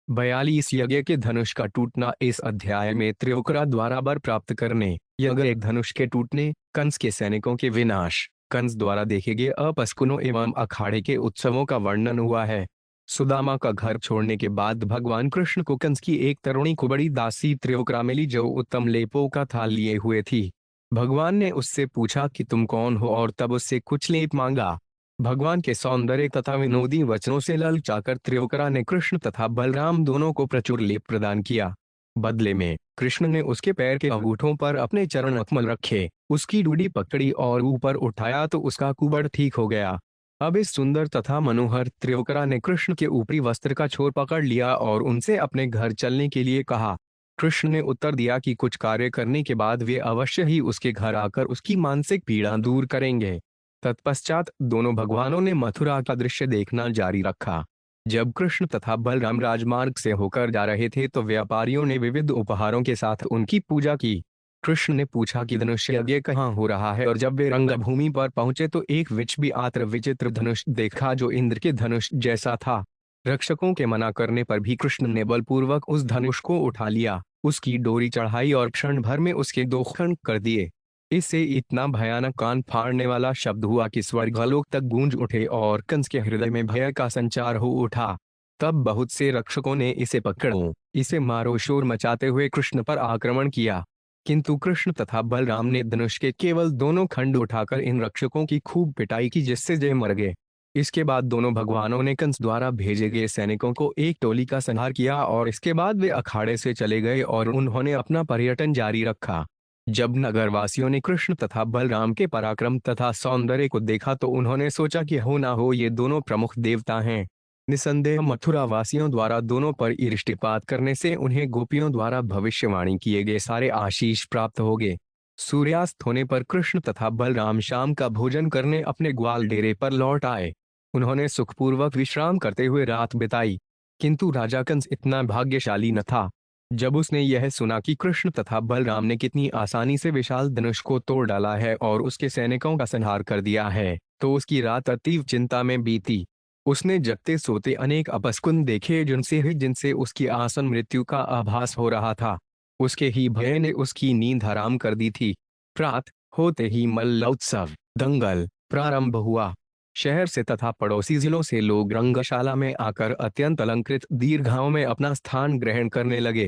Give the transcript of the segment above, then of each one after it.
42 यज्ञ के धनुष का टूटना। इस अध्याय में त्रिवक्रा द्वारा वर प्राप्त करने, यज्ञ एक धनुष के टूटने, कंस के सैनिकों के विनाश, कंस द्वारा देखे गए अपशकुनों एवं अखाड़े के उत्सवों का वर्णन हुआ है। सुदामा का घर छोड़ने के बाद भगवान कृष्ण को कंस की एक तरुणी कुबड़ी दासी त्रिवक्रा मिली जो उत्तम लेपों का थाल लिए हुए थी। भगवान ने उससे पूछा कि तुम कौन हो और तब उससे कुछ लेप मांगा। भगवान के सौंदर्य तथा विनोदी वचनों से ललचाकर त्रिवक्रा ने कृष्ण तथा बलराम दोनों को प्रचुर लेप प्रदान किया। बदले में कृष्ण ने उसके पैर के अंगूठों पर अपने चरण कमल रखे, उसकी डूडी पकड़ी और ऊपर उठाया तो उसका कुबड़ ठीक हो गया। अब इस सुंदर तथा मनोहर त्रिवक्रा ने कृष्ण के ऊपरी वस्त्र का छोर पकड़ लिया और उनसे अपने घर चलने के लिए कहा। कृष्ण ने उत्तर दिया कि कुछ कार्य करने के बाद वे अवश्य ही उसके घर आकर उसकी मानसिक पीड़ा दूर करेंगे। तत्पश्चात दोनों भगवानों ने मथुरा का दृश्य देखना जारी रखा। जब कृष्ण तथा बलराम राजमार्ग से होकर जा रहे थे तो व्यापारियों ने विविध उपहारों के साथ उनकी पूजा की। कृष्ण ने पूछा कि धनुष यज्ञ कहाँ हो रहा है और जब वे रंगभूमि पर पहुंचे तो एक विचित्र धनुष देखा जो इंद्र के धनुष जैसा था। रक्षकों के मना करने पर भी कृष्ण ने बलपूर्वक उस धनुष को उठा लिया, उसकी डोरी चढ़ाई और क्षण भर में उसके दो खंड कर दिए। इससे इतना भयानक कान फाड़ने वाला शब्द हुआ कि स्वर्गलोक तक गूंज उठे और कंस के हृदय में भय का संचार हो उठा। तब बहुत से रक्षकों ने इसे पकड़ो, इसे मारो शोर मचाते हुए कृष्ण पर आक्रमण किया, किंतु कृष्ण तथा बलराम ने धनुष के केवल दोनों खंड उठाकर इन रक्षकों की खूब पिटाई की जिससे वे मर गए। इसके बाद दोनों भगवानों ने कंस द्वारा भेजे गए सैनिकों को एक टोली का संहार किया और इसके बाद वे अखाड़े से चले गए और उन्होंने अपना पर्यटन जारी रखा। जब नगरवासियों ने कृष्ण तथा बलराम के पराक्रम तथा सौंदर्य को देखा तो उन्होंने सोचा कि हो ना हो ये दोनों प्रमुख देवता हैं। निसंदेह मथुरा वासियों द्वारा दोनों पर दृष्टिपात करने से उन्हें गोपियों द्वारा भविष्यवाणी किए गए सारे आशीष प्राप्त हो गए। सूर्यास्त होने पर कृष्ण तथा बलराम शाम का भोजन करने अपने ग्वाल डेरे पर लौट आए। उन्होंने सुखपूर्वक विश्राम करते हुए रात बिताई, किंतु राजा कंस इतना भाग्यशाली न था। जब उसने यह सुना कि कृष्ण तथा बलराम ने कितनी आसानी से विशाल धनुष को तोड़ डाला है और उसके सैनिकों का संहार कर दिया है, तो उसकी रात अतीव चिंता में बीती। उसने जगते सोते अनेक अपस्कुन देखे जिनसे उसकी आसन मृत्यु का आभास हो रहा था। उसके ही भय ने उसकी नींद हराम कर दी थी। प्रातः होते ही मल्लोत्सव दंगल प्रारंभ हुआ। शहर से तथा पड़ोसी जिलों से लोग रंगशाला में आकर अत्यंत अलंकृत दीर्घाओं में अपना स्थान ग्रहण करने लगे।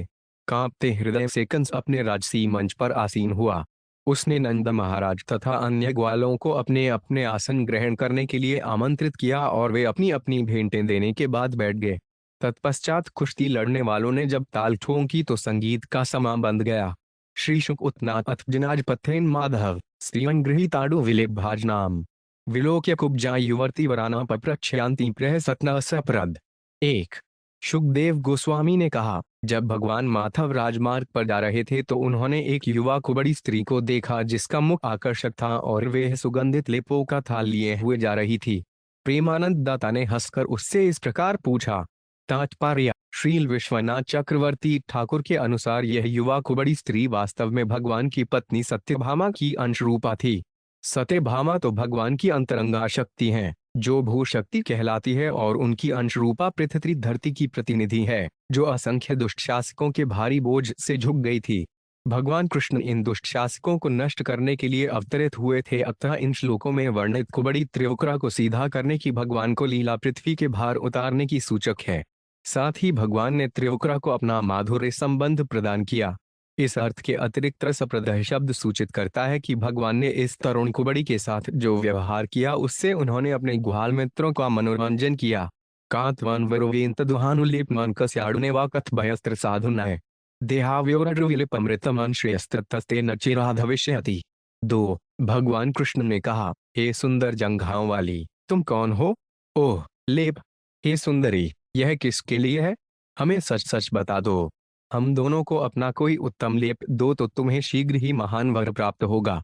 कांपते हृदय से कंस अपने राजसी मंच पर आसीन हुआ। उसने नंद महाराज तथा अन्य ग्वालों को अपने अपने आसन ग्रहण करने के लिए आमंत्रित किया और वे अपनी अपनी भेंटें देने के बाद बैठ गए। तत्पश्चात कुश्ती लड़ने वालों ने जब ताल ठोंकी तो संगीत का समा बंध गया। श्री शुक उत्नाथ अथ जिनाज पथेन माधव स्त्रीवन गृहीताडु विलेप भाजनाम विलोक्य कुब्जा युवर्ती वराना पप्रच्छयांति प्रह सतना सप्रद। एक शुकदेव गोस्वामी ने कहा, जब भगवान माधव राजमार्ग पर जा रहे थे तो उन्होंने एक युवा कुबड़ी स्त्री को देखा जिसका मुख आकर्षक था और वह सुगंधित लेपों का थाल लिए हुए जा रही थी। प्रेमानंद दाता ने हंसकर उससे इस प्रकार पूछा। तात्पर्य: श्रील विश्वनाथ चक्रवर्ती ठाकुर के अनुसार यह युवा कुबड़ी स्त्री वास्तव में भगवान की पत्नी सत्यभामा की अंशरूपा थी। सत्यभामा तो भगवान की अंतरंगा शक्ति हैं, जो भू शक्ति कहलाती है, और उनकी अंशरूपा पृथ्वी धरती की प्रतिनिधि है, जो असंख्य दुष्ट शासकों के भारी बोझ से झुक गई थी। भगवान कृष्ण इन दुष्ट शासकों को नष्ट करने के लिए अवतरित हुए थे, अतः इन श्लोकों में वर्णित कुबड़ी त्रिवक्रा को सीधा करने की भगवान को लीला पृथ्वी के भार उतारने की सूचक है। साथ ही भगवान ने त्रिवक्रा को अपना माधुर्य संबंध प्रदान किया। इस अर्थ के अतिरिक्त रसप्रदह शब्द सूचित करता है कि भगवान ने इस तरुण कुबड़ी के साथ जो व्यवहार किया उससे उन्होंने अपने ग्वाल मित्रों का मनोरंजन किया। कांतवन वरोवेंत दुहानुलेपमान कस्याडुने वा कथ भयस्त्र साधुनय देहाव्योरविलिपमृतमान श्रेयस्तस्ते न चिराधविष्यति। 2 भगवान कृष्ण ने कहा, हे सुंदर जंघाओं वाली, तुम कौन हो? ओह लेप, हे सुंदरी, यह किसके लिए है? हमें सच सच बता दो। हम दोनों को अपना कोई उत्तम लेप दो तो तुम्हें शीघ्र ही महान वर प्राप्त होगा।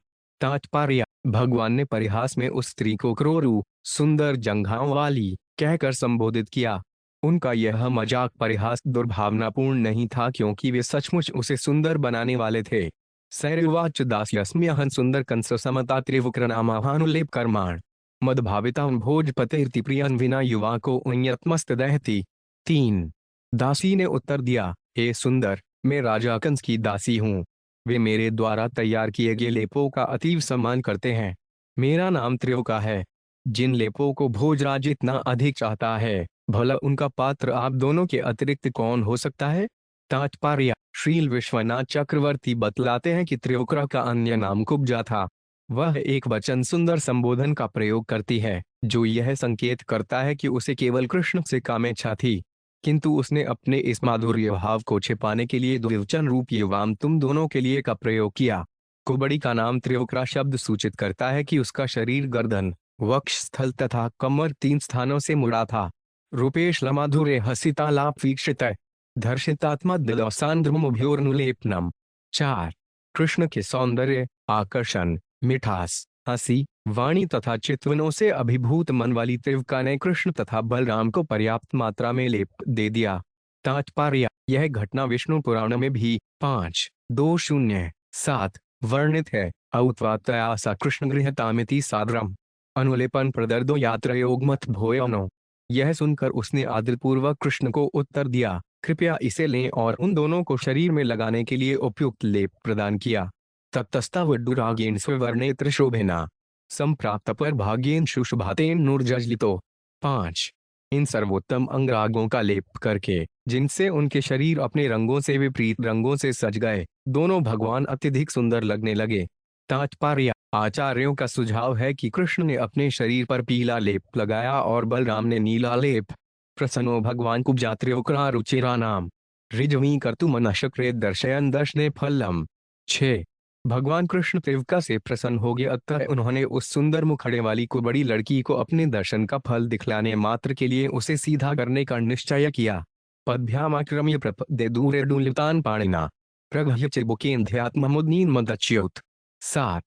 तात्पर्य: भगवान ने परिहास में उस स्त्री को क्रोरू, सुंदर जंघाओं वाली कहकर संबोधित किया। उनका यह मजाक परिहास दुर्भावनापूर्ण नहीं था, क्योंकि वे सचमुच उसे सुंदर बनाने वाले थे। सैर्वाच दास्यस्म्यहं सुंदर कंस समता त्रिवक्रनामाहानुलेप कर्माण मदभाविता भोजपतेर्ति प्रियन विना युवा को उन्यतमस्त दहती। 3 दासी ने उत्तर दिया, हे सुंदर, मैं राजा कंस की दासी हूँ। वे मेरे द्वारा तैयार किए गए लेपों का अतीव सम्मान करते हैं। मेरा नाम त्रिलोका है। जिन लेपों को भोजराज इतना अधिक चाहता है, भला उनका पात्र आप दोनों के अतिरिक्त कौन हो सकता है? तात्पर्य: श्रील विश्वनाथ चक्रवर्ती बतलाते हैं कि त्रिलोका का अन्य नाम कुब्जा था। वह एक वचन सुंदर संबोधन का प्रयोग करती है, जो यह संकेत करता है कि उसे केवल कृष्ण से कामेच्छा थी, किंतु उसने अपने इस माधुर्य भाव को छिपाने के लिए द्विवचन रूप येवाम तुम दोनों के लिए का प्रयोग किया। कुबड़ी का नाम त्रिलोका शब्द सूचित करता है कि उसका शरीर गर्दन, वक्षस्थल तथा कमर 3 स्थानों से मुड़ा था। रूपेश लमाधुर्य हसितालाप वीक्षित धर्षितात्मा दिलोसान्द्रमुभ्योर्नुलेपनम। 4. कृष्ण के सौंदर्य, आकर्षण, मिठास, हंसी, वाणी तथा चितवनों से अभिभूत मन वाली त्रिलोका ने कृष्ण तथा बलराम को पर्याप्त मात्रा में लेप दे दिया। तात्पर्य: यह घटना विष्णु पुराण में भी 5:2-0-7 वर्णित है। औत्वातया सा कृष्ण गृहतामिति सादरम अनुलेपन प्रदर्दो यात्रयोगमथ भोयनो। यह सुनकर उसने आदरपूर्वक कृष्ण को उत्तर दिया, कृपया इसे लें, और उन दोनों को शरीर में लगाने के लिए उपयुक्त लेप प्रदान किया। तत्तस्तावड्डुरागेण स्वर्णेत्र शोभेना संप्राप्त पर भाग्येन शुशुभातेन नूर्जलितो। 5. इन सर्वोत्तम अंगरागों का लेप करके, जिनसे उनके शरीर अपने रंगों से विपरीत रंगों से सज गए, दोनों भगवान अत्यधिक सुंदर लगने लगे। तात्पर्य: आचार्यों का सुझाव है कि कृष्ण ने अपने शरीर पर पीला लेप लगाया और बलराम ने नीला लेप। प्रसन्नो भगवान कुब्जा त्रिलोका रुचिरा नाम ऋजवी कर्तुमनशक्रे दर्शयन दर्शने फलम। 6. भगवान कृष्ण त्रिलोका से प्रसन्न हो गए, अतः उन्होंने उस सुंदर मुखड़े वाली कुबड़ी लड़की को अपने दर्शन का फल दिखलाने मात्र के लिए उसे सीधा करने का निश्चय किया। पद्भ्यामाक्रम्य प्रपद्ये दूरे डुलितान पाणिना प्रगह्य चिबुकेन्द्यात्ममुदनीन मदच्युत। 7.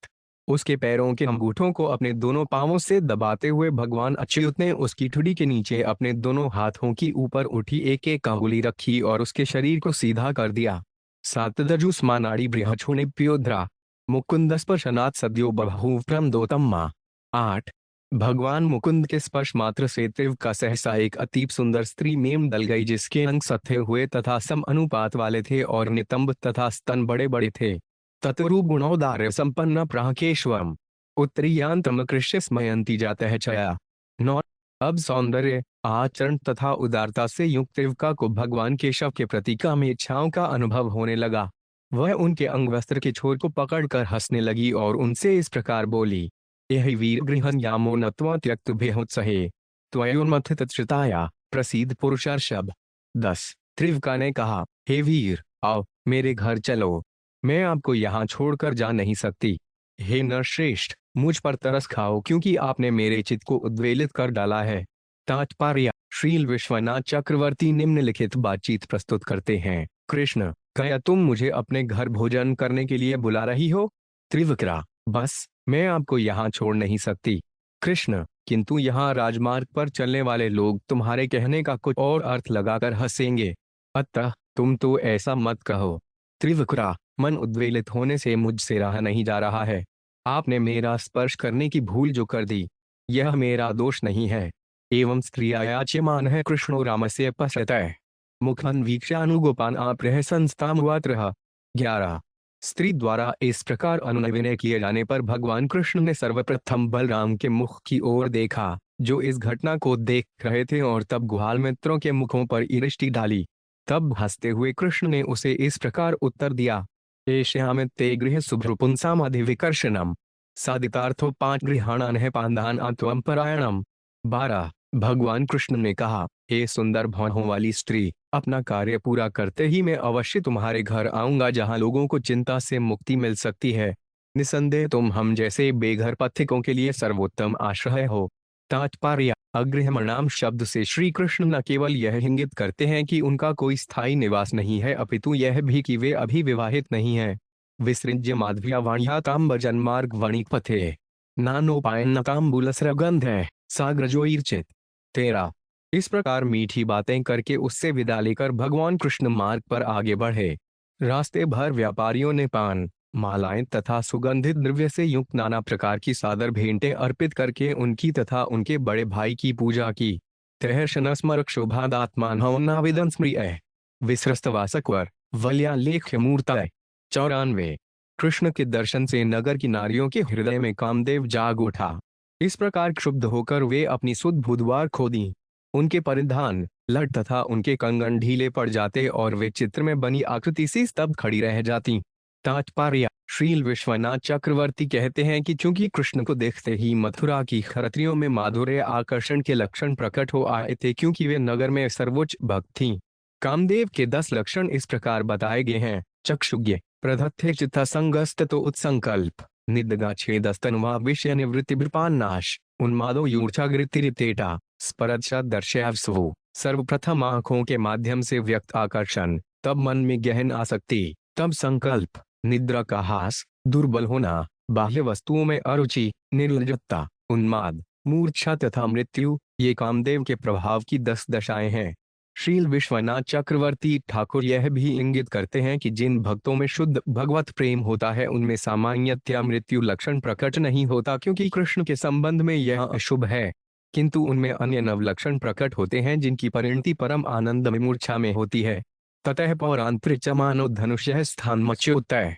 उसके पैरों के अंगूठों को अपने दोनों पांवों से दबाते हुए भगवान अच्युत ने उसकी ठुडी के नीचे अपने दोनों हाथों की ऊपर उठी एक एक अंगुली रखी और उसके शरीर को सीधा कर दिया। 7. दजुस्मानाड़ी बृहच्छुणिप्योद्रा मुकुंदस्पर्शनात् सद्यो बभूव दोतम्मा। 8. भगवान मुकुंद के स्पर्श मात्र से त्रिलोका सहसा एक अतीब सुंदर स्त्री मेम दल गई, जिसके अंग सथे हुए तथा सम अनुपात वाले थे और नितंब तथा स्तन बड़े बड़े थे। तत्रूप गुणोदार्य संपन्न प्राकेश्वरम उत्तरीयांतम कृष्य स्मयंती जातः चया। 9. अब सौंदर्य, आचरण तथा उदारता से युक्त त्रिलोका को भगवान केशव के प्रति कामेच्छाओं का अनुभव होने लगा। वह उनके अंगवस्त्र के छोर को पकड़कर हंसने लगी और उनसे इस प्रकार बोली, यह वीर गृहन यामो नत्वा त्यक्त भेहोत्सहे त्वयोन्मथ तत्श्रिताया प्रसीद पुरुषार्षभ। 10. त्रिलोका ने कहा, हे वीर, आओ मेरे घर चलो, मैं आपको यहाँ छोड़कर जा नहीं सकती। हे नरश्रेष्ठ, मुझ पर तरस खाओ, क्योंकि आपने मेरे चित्त को उद्वेलित कर डाला है। तात्पर्य: श्रील विश्वनाथ चक्रवर्ती निम्नलिखित बातचीत प्रस्तुत करते हैं। कृष्ण: क्या तुम मुझे अपने घर भोजन करने के लिए बुला रही हो? त्रिलोका: बस, मैं आपको यहाँ छोड़ नहीं सकती। कृष्ण: किंतु यहाँ राजमार्ग पर चलने वाले लोग तुम्हारे कहने का कुछ और अर्थ लगाकर हंसेंगे, अतः तुम तो ऐसा मत कहो। त्रिलोका: मन उद्वेलित होने से मुझसे रहा नहीं जा रहा है। आपने मेरा स्पर्श करने की भूल जो कर दी, यह मेरा दोष नहीं है। एवं स्त्रिया याच्यमान है कृष्णो रामस्य पश्यतः मुखं वीक्ष्यानुगोपान आप्रह संस्तामुवात्रः। 11. स्त्री द्वारा इस प्रकार अनुनय किए जाने पर भगवान कृष्ण ने सर्वप्रथम बलराम के मुख की ओर देखा, जो इस घटना को देख रहे थे, और तब गुहाल मित्रों के मुखों पर दृष्टि डाली। तब हंसते हुए कृष्ण ने उसे इस प्रकार उत्तर दिया, एष्यामिते गृह शुभ्रुपुंसामधिविकर्षणम सादितार्थो 5 गृहाणान पांधान आत्वम परायणम। 12. भगवान कृष्ण ने कहा, हे सुंदर भौहों वाली स्त्री, अपना कार्य पूरा करते ही मैं अवश्य तुम्हारे घर आऊंगा, जहां लोगों को चिंता से मुक्ति मिल सकती है। निसंदेह तुम हम जैसे बेघर पथिकों के लिए सर्वोत्तम आश्रय हो। तात्पर्य: अगृहमणाम शब्द से श्री कृष्ण न केवल यह इंगित करते हैं कि उनका कोई स्थायी निवास नहीं है, अपितु यह भी कि वे अभी विवाहित नहीं हैं। विसृज्य माधव्या वाण्या ताम्बजन्मार्ग वणिक पथे नानोपायन ताम्बूलसरगंध है साग्रजोईर्चित। 13. इस प्रकार मीठी बातें करके उससे विदा लेकर भगवान कृष्ण मार्ग पर आगे बढ़े। रास्ते भर व्यापारियों ने पान, मालाएं तथा सुगंधित द्रव्य से युक्त नाना प्रकार की सादर भेंटें अर्पित करके उनकी तथा उनके बड़े भाई की पूजा की। तहर्षण स्मरक शोभादात्मानविदं स्मृय विस्रस्तवासकवर वल्या लेख मूर्तय। 94। कृष्ण के दर्शन से नगर की नारियों के हृदय में कामदेव जाग उठा। इस प्रकार क्षुब्ध होकर वे अपनी सुध बुधवार खो दी। उनके परिधान लट तथा उनके कंगन ढीले पड़ जाते और वे चित्र में बनी आकृति सी स्तब्ध खड़ी रह जाती। तात्पर्य: श्रील विश्वनाथ चक्रवर्ती कहते हैं कि चूंकि कृष्ण को देखते ही मथुरा की खरत्रियों में माधुर्य आकर्षण के लक्षण प्रकट हो आए थे, क्योंकि वे नगर में सर्वोच्च भक्त थीं। कामदेव के 10 लक्षण इस प्रकार बताए गए हैं: चक्षुज्ञ, प्रदत्थे चित्त संगस्ततो उत्संकल्प, निदगा छेदस्तनुवा विषय निवृत्ति विपान्नाश, उन्मादो यूर्छागृतिरितेटा, स्परदशा दर्शयावस्वो। सर्वप्रथम आंखों के माध्यम से व्यक्त आकर्षण, तब मन में गहन आसक्ति, तब संकल्प, निद्रा का हास, दुर्बल होना, बाह्य वस्तुओं में अरुचि, निर्लज्जता, उन्माद, मूर्छा तथा मृत्यु, ये कामदेव के प्रभाव की 10 दशाएं हैं। श्रील विश्वनाथ चक्रवर्ती ठाकुर यह भी इंगित करते हैं कि जिन भक्तों में शुद्ध भगवत प्रेम होता है उनमें सामान्यतया मृत्यु लक्षण प्रकट नहीं होता, क्योंकि कृष्ण के संबंध में यह अशुभ है। किंतु उनमें अन्य नव लक्षण प्रकट होते हैं जिनकी परिणति परम आनंद में मूर्छा में होती है। ततः पौरांतरिचमानो धनुष्यः स्थानमच्युतः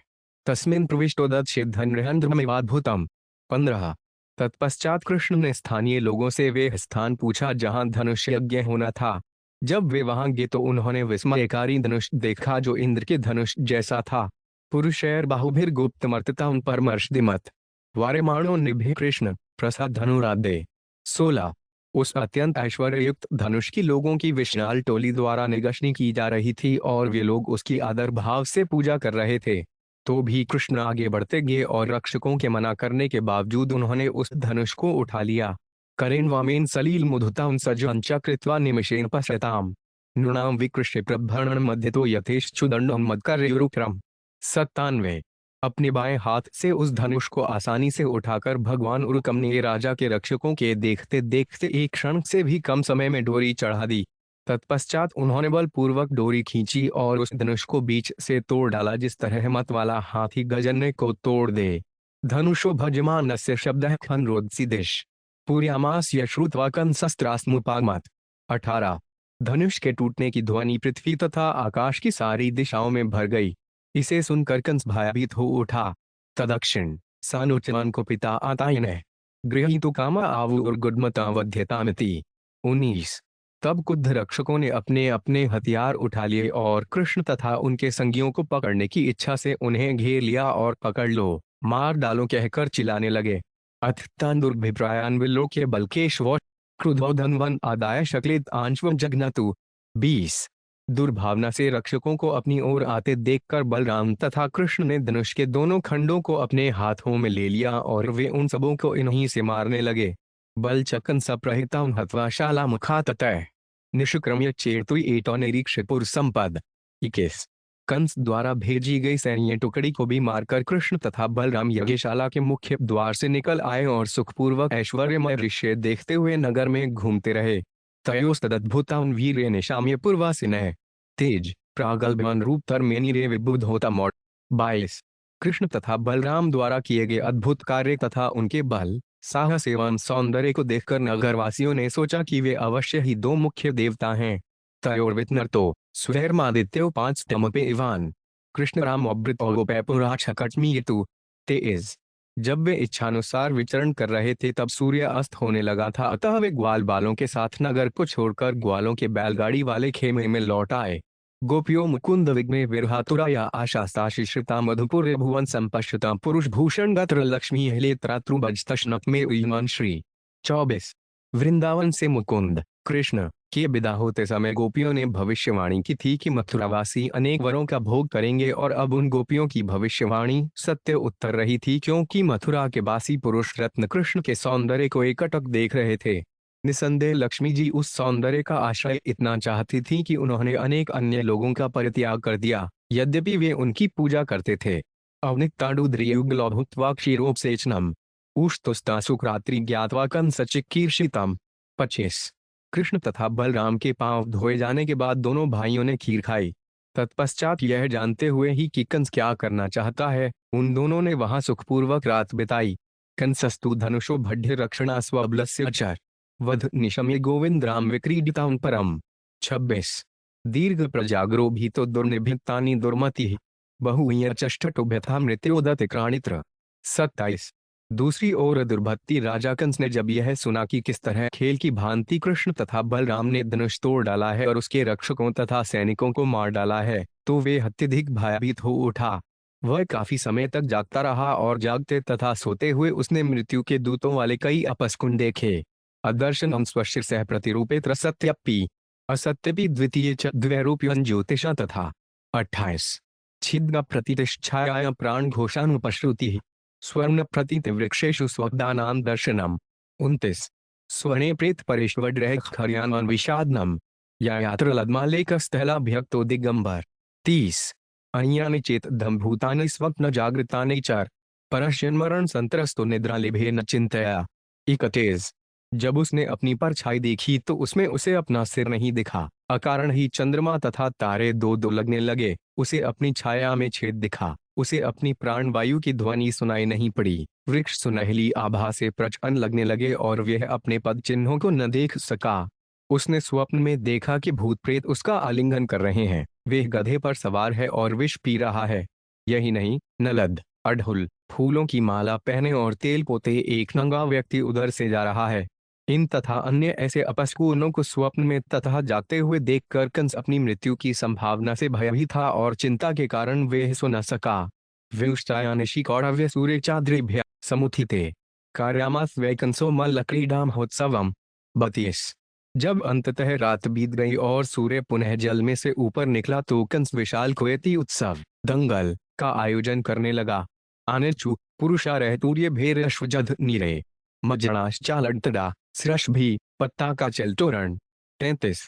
तस्मिन् प्रविष्टोदच्छेद्धनृहन्ध्रमिवाद्भुतम्। 15। तत्पश्चात कृष्ण ने स्थानीय लोगों से वे स्थान पूछा जहां धनुष यज्ञ होना था। जब वे वहां गए तो उन्होंने विस्मयकारी धनुष देखा जो इंद्र के धनुष जैसा था। पुरुषैर बाहुभिर्गुप्तमर्तता उन परमर्षदिमत वार्यमाणो निभे कृष्ण प्रसाद धनुरादे। 16। उस अत्यंत ऐश्वर्ययुक्त धनुष की लोगों की विशाल टोली द्वारा निगशनी की जा रही थी और वे लोग उसकी आदर भाव से पूजा कर रहे थे। तो भी कृष्ण आगे बढ़ते गए और रक्षकों के मना करने के बावजूद उन्होंने उस धनुष को उठा लिया। करेन वामेन सलील मुधुतां सजन चकृत्वा निमिषेण पश्यताम नृणाम विकृष्य प्रभरण मध्य तो यथेच्छुदंडं मदकर्युरुक्रम। 97। अपने बाएं हाथ से उस धनुष को आसानी से उठाकर भगवान उरुकम ने राजा के रक्षकों के देखते देखते एक क्षण से भी कम समय में डोरी चढ़ा दी। तत्पश्चात उन्होंने बलपूर्वक डोरी खींची और उस धनुष को बीच से तोड़ डाला जिस तरह मत वाला हाथी गजने को तोड़ दे। धनुषो भजमानस्य शब्दः खनरोदसी दिश पूर्यामास्य श्रुत्वा कंसस्त्रास्मुपागमत्। 18। धनुष के टूटने की ध्वनि पृथ्वी तथा आकाश की सारी दिशाओं में भर गई। इसे सुनकर कंस भयभीत हो उठा। तदक्षिण सानुचमान को पिता आतायन गृहीतु कामा आવુर्गुड्मतावध्यतामिति। 19। तब क्रुद्ध रक्षकों ने अपने अपने हथियार उठा लिए और कृष्ण तथा उनके संगियों को पकड़ने की इच्छा से उन्हें घेर लिया और पकड़ लो, मार डालो कहकर चिल्लाने लगे। अथ तांदुर्भिप्रायान्विलोक्य बलकेशवो क्रुद्धो धन्वन आदाय शक्लित आंशवं जघ्नतु। 20। दुर्भावना से रक्षकों को अपनी ओर आते देखकर बलराम तथा कृष्ण ने धनुष के दोनों खंडों को अपने हाथों में ले लिया और वे उन सबों को इन्हीं से मारने लगे। बल चकन सप्रहिता हत्वा शाला मुखा ततः निष्क्रम्य चेतुई एटो निरीक्षपुर संपद। 21। कंस द्वारा भेजी गई सैन्य टुकड़ी को भी मारकर कृष्ण तथा बलराम यज्ञशाला के मुख्य द्वार से निकल आए और सुखपूर्वक ऐश्वर्यमय दृश्य देखते हुए नगर में घूमते रहे। तयोस्तदद्भुतां वीर्य निशाम्य पूर्वासिनः तेज प्रागल्भ्यमान रूप धर्मेनिरे विबुध होता मोट। 22। कृष्ण तथा बलराम द्वारा किए गए अद्भुत कार्य तथा उनके बल साहस एवं सौंदर्य को देखकर नगरवासियों ने सोचा कि वे अवश्य ही 2 मुख्य देवता हैं। तयोर्वितनर्तो स्वैर्मादित्यो 5 तमपे इवान कृष्ण राम अभृतोगोपैपुराक्षकटमीयतु। 23। जब वे इच्छानुसार विचरण कर रहे थे तब सूर्य अस्त होने लगा था, अतः वे ग्वाल बालों के साथ नगर को छोड़कर ग्वालों के बैलगाड़ी वाले खेमे में लौट आए। गोपियों मुकुंद विग्मे विरहातुराया आशास्ता शिश्रिता मधुपुर भुवन संपश्यता पुरुष भूषण गत्र लक्ष्मी हिले त्रातृबजतश्नक में उयमान श्री। 24। वृंदावन से मुकुंद कृष्ण के विदा होते समय गोपियों ने भविष्यवाणी की थी कि मथुरावासी अनेक वरों का भोग करेंगे और अब उन गोपियों की भविष्यवाणी सत्य उत्तर रही थी, क्योंकि मथुरा के बासी पुरुष रत्न कृष्ण के सौंदर्य को एकटक देख रहे थे। निसंदेह लक्ष्मी जी उस सौंदर्य का आश्रय इतना चाहती थी कि उन्होंने अनेक अन्य लोगों का परित्याग कर दिया, यद्यपि वे उनकी पूजा करते थे। अवनिक्ताडुद्रियुगलो भुक्त्वा क्षीरोपसेचनम उष्तुस्ता सुक्रात्रि ज्ञात्वा कंसचिकीर्षितम। 25। कृष्ण तथा बलराम के पांव धोए जाने के बाद दोनों भाइयों ने खीर खाई। तत्पश्चात यह जानते हुए ही कि कंस क्या करना चाहता है, उन दोनों ने वहां सुखपूर्वक रात बिताई। कंसस्तु धनुषो भड्ढ रक्षणा स्वबलस्य अचर वध निशम्य गोविंद राम विक्रीडितां परम। 26 दीर्घ प्रजागरो भीतो दुर्निभित्तानि दुर्मति बहुयं चष्टटोभ्यथा मृत्योदतिक्राणित्र। 27 दूसरी ओर दुर्भत्ति राजा कंस ने जब यह सुना कि किस तरह खेल की भांति कृष्ण तथा बलराम ने धनुष तोड़ डाला है और उसके रक्षकों तथा सैनिकों को मार डाला है, तो वे अत्यधिक भयभीत हो उठा। वह काफी समय तक जागता रहा और जागते तथा सोते हुए उसने मृत्यु के दूतों वाले कई अपस्कुन देखे। अदर्शनम स्वशिरसः प्रतिरूपेत्र सत्यपि असत्यपि द्वितीय च द्वैरूप्यं ज्योतिषा तथा। 28 छिद्र प्रतिष्ठायां प्राण घोषानुपश्रुति स्वर्ण प्रतीति वृक्षेषु स्वदानां दर्शनम। 29 स्वर्णे प्रेत परेश्वर खर्यान विषादनम यात्र लद्मालेकस्थलाभ्यक्तो दिगंबर। 30 अन्यानि चेत धमभूतानि स्वप्न जागृतानि चार परश्यन्मरण संतरस्तो निद्रा लिभे न चिंतया। 31 जब उसने अपनी परछाई देखी तो उसमें उसे अपना सिर नहीं दिखा, अकारण ही चंद्रमा तथा तारे दो दो लगने लगे, उसे अपनी छाया में छेद दिखा, उसे अपनी प्राण वायु की ध्वनि सुनाई नहीं पड़ी, वृक्ष सुनहली आभा से प्रचंड लगने लगे और वह अपने पद चिन्हों को न देख सका। उसने स्वप्न में देखा कि भूत प्रेत उसका आलिंगन कर रहे हैं, वह गधे पर सवार है और विष पी रहा है। यही नहीं, नलद, अड़हुल, फूलों की माला पहने और तेल पोते एक नंगा व्यक्ति उधर से जा रहा है। इन तथा अन्य ऐसे अपस्कुनों को स्वप्न में तथा जागते हुए देखकर कंस अपनी मृत्यु की संभावना से भयभीत था और चिंता के कारण वह सो न सका। विष्टायानिशि कौरव्य सूर्य चाद्रिभ्य समुत्थिते कार्यामास वै कंसो मल्लक्रीडा महोत्सवम। 32 जब अंततः रात बीत गई और सूर्य पुनः जल में से ऊपर निकला तो कंस विशाल कोयती उत्सव दंगल का आयोजन करने लगा। आनेचु पुरुषारह तूर्य भेर अश्वजध नीरे मज्जनाश्चालटदा सृष भी पत्ता का चल तोरण। 33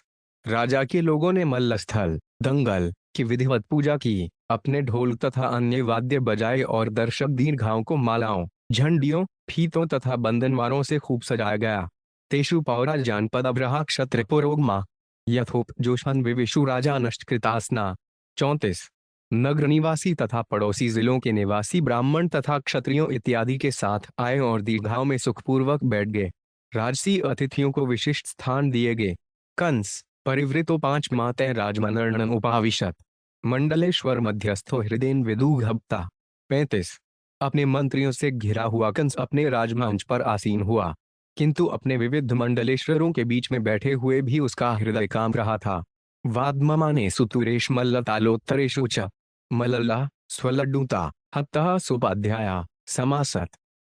राजा के लोगों ने मल्लस्थल दंगल की विधिवत पूजा की, अपने ढोल तथा अन्य वाद्य बजाए और दर्शक दीर्घाओं को मालाओं, झंडियों, फीतों तथा बंधनवारों से खूब सजाया गया। तेषु पौरा जानपद अब्रहा क्षत्र पुरोगमा यथोप जोशन विविशु राजा नष्टकृतासना। 34 नगर निवासी तथा पड़ोसी जिलों के निवासी ब्राह्मण तथा क्षत्रियों इत्यादि के साथ आए और दीर्घाओं में सुखपूर्वक बैठ गए। राजसी अतिथियों को विशिष्ट स्थान दिए गए। कंस परिवृतो 5 मातः राजमनर्णन उपाविशत मंडलेश्वर मध्यस्थो हृदयन विदुघप्ता। 35 अपने मंत्रियों से घिरा हुआ कंस अपने राजमंच पर आसीन हुआ, किंतु अपने विविध मंडलेश्वरों के बीच में बैठे हुए भी उसका हृदय कांप रहा था। वाद्ममाने सुतुरेश मल्लतालोत्तरेषु च मल्लल्ला स्वलड्डूता हत्तः सुपाध्याया समासत।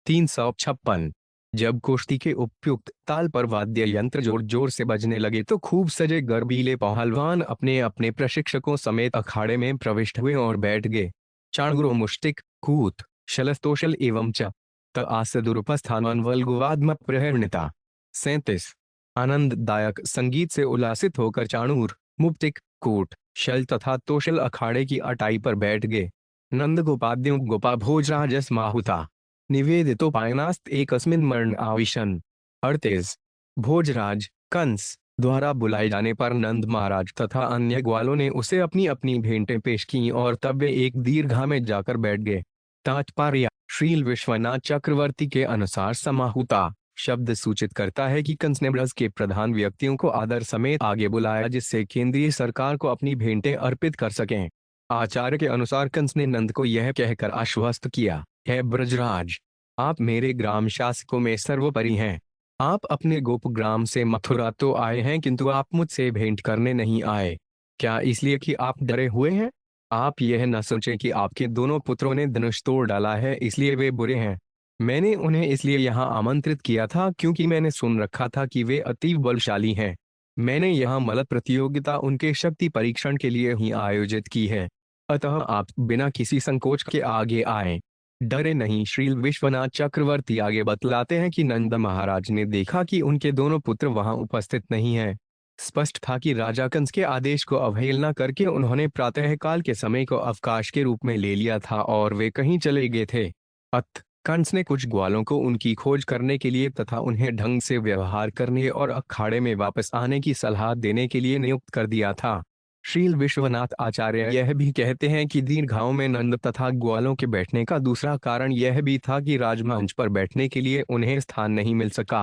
356 जब कुश्ती के उपयुक्त ताल पर वाद्य यंत्र जोर जोर से बजने लगे तो खूब सजे गर्बीले पहलवान अपने अपने प्रशिक्षकों समेत अखाड़े में प्रविष्ट हुए और बैठ गए। चाणुरो मुष्टिक कूत शलस्तोषल एवं च त आसदुरुपस्थान वल्गुवाद्म प्रहरणिता। 37 आनंददायक संगीत से उल्लासित होकर चाणूर मुप्तिक कूट शल तथा तोषल अखाड़े की अटाई पर बैठ गए। नंद गोपाद्यों गोपा भोजराजस माहुता निवेदितो पायनास्त एकस्मिन मरण आविशन। 38 भोजराज कंस द्वारा बुलाए जाने पर नंद महाराज तथा अन्य ग्वालों ने उसे अपनी अपनी भेंटें पेश की और तब वे एक दीर्घा में जाकर बैठ गए। तात्पर्य श्रील विश्वनाथ चक्रवर्ती के अनुसार समाहुता शब्द सूचित करता है कि कंस ने ब्रज के प्रधान व्यक्तियों को आदर समेत आगे बुलाया जिससे केंद्रीय सरकार को अपनी भेंटें अर्पित कर सकें। आचार्य के अनुसार कंस ने नंद को यह कहकर आश्वस्त किया, हे ब्रजराज, आप मेरे ग्राम शासकों में सर्वोपरि हैं। आप अपने गोप ग्राम से मथुरा तो आए हैं किंतु आप मुझसे भेंट करने नहीं आए। क्या इसलिए कि आप डरे हुए हैं? आप यह न सोचें कि आपके दोनों पुत्रों ने धनुष तोड़ डाला है इसलिए वे बुरे हैं। मैंने उन्हें इसलिए यहाँ आमंत्रित किया था क्योंकि मैंने सुन रखा था कि वे अतीव बलशाली हैं। मैंने यहाँ मल्ल प्रतियोगिता उनके शक्ति परीक्षण के लिए ही आयोजित की है, अतः आप बिना किसी संकोच के आगे आए, डरे नहीं। श्री विश्वनाथ चक्रवर्ती आगे बतलाते हैं कि नंद महाराज ने देखा कि उनके दोनों पुत्र वहां उपस्थित नहीं हैं। स्पष्ट था कि राजा कंस के आदेश को अवहेलना करके उन्होंने प्रातःकाल के समय को अवकाश के रूप में ले लिया था और वे कहीं चले गए थे। अतः कंस ने कुछ ग्वालों को उनकी खोज करने के लिए तथा उन्हें ढंग से व्यवहार करने और अखाड़े में वापस आने की सलाह देने के लिए नियुक्त कर दिया था। श्रील विश्वनाथ आचार्य यह भी कहते हैं कि दीर्घाओं में नंद तथा ग्वालों के बैठने का दूसरा कारण यह भी था कि राजमंच पर बैठने के लिए उन्हें स्थान नहीं मिल सका।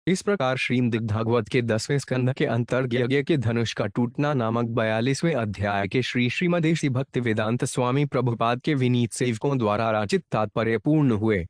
इस प्रकार श्रीमद्भागवत के 10वें स्कंध के अंतर्गत यज्ञ के धनुष का टूटना नामक 42वें अध्याय के श्रीमद भक्ति वेदांत स्वामी प्रभुपाद के विनीत सेवकों द्वारा रचित तात्पर्य पूर्ण हुए।